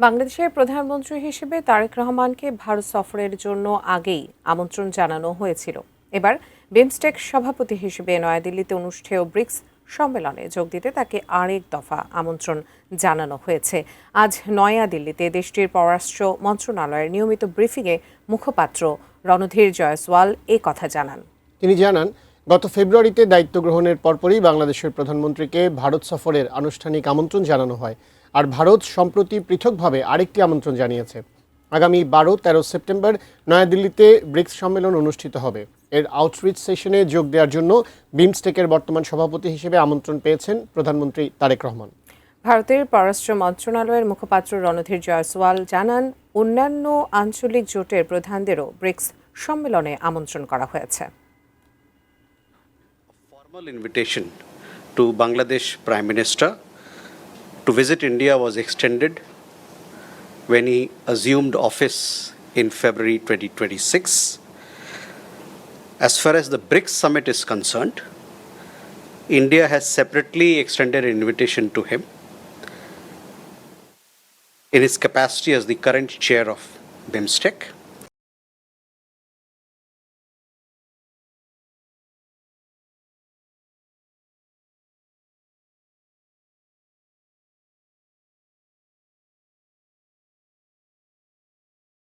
বাংলাদেশের প্রধানমন্ত্রী হিসেবে তারেক রহমানকে ভারত সফরের জন্য আগেই আমন্ত্রণ জানানো হয়েছিল। এবার বিমস্টেক সভাপতি হিসেবে নয়াদিল্লিতে অনুষ্ঠেয় ব্রিক্স সম্মেলনে যোগ দিতে তাকে আরেক দফা আমন্ত্রণ জানানো হয়েছে। আজ নয়াদিল্লিতে দেশটির পররাষ্ট্র মন্ত্রণালয়ের নিয়মিত ব্রিফিংয়ে মুখপাত্র রণধীর জয়সওয়াল এ কথা জানান। তিনি জানান, গত ফেব্রুয়ারিতে দায়িত্ব গ্রহণের পরপরই বাংলাদেশের প্রধানমন্ত্রীকে ভারত সফরের আনুষ্ঠানিক আমন্ত্রণ জানানো হয়। আর ভারত সম্প্রতি পৃথকভাবে আরেকটি আমন্ত্রণ জানিয়েছে। আগামী 12-13 সেপ্টেম্বর নয়াদিল্লিতে ব্রিক্স সম্মেলন অনুষ্ঠিত হবে। এর আউটরিচ সেশনে যোগ দেওয়ার জন্য বিমস্টেকের বর্তমান সভাপতি হিসেবে আমন্ত্রণ পেয়েছেন প্রধানমন্ত্রী তারেক রহমান। ভারতের পররাষ্ট্র মন্ত্রণালয়ের মুখপাত্র রণধীর জয়সওয়াল জানান, অন্যান্য আঞ্চলিক জোটের প্রধানদেরও ব্রিক্স সম্মেলনে আমন্ত্রণ করা হয়েছে। Formal invitation to Bangladesh Prime Minister to visit India was extended when he assumed office in February 2026. As far as the BRICS summit is concerned, India has separately extended an invitation to him in his capacity as the current chair of BIMSTEC.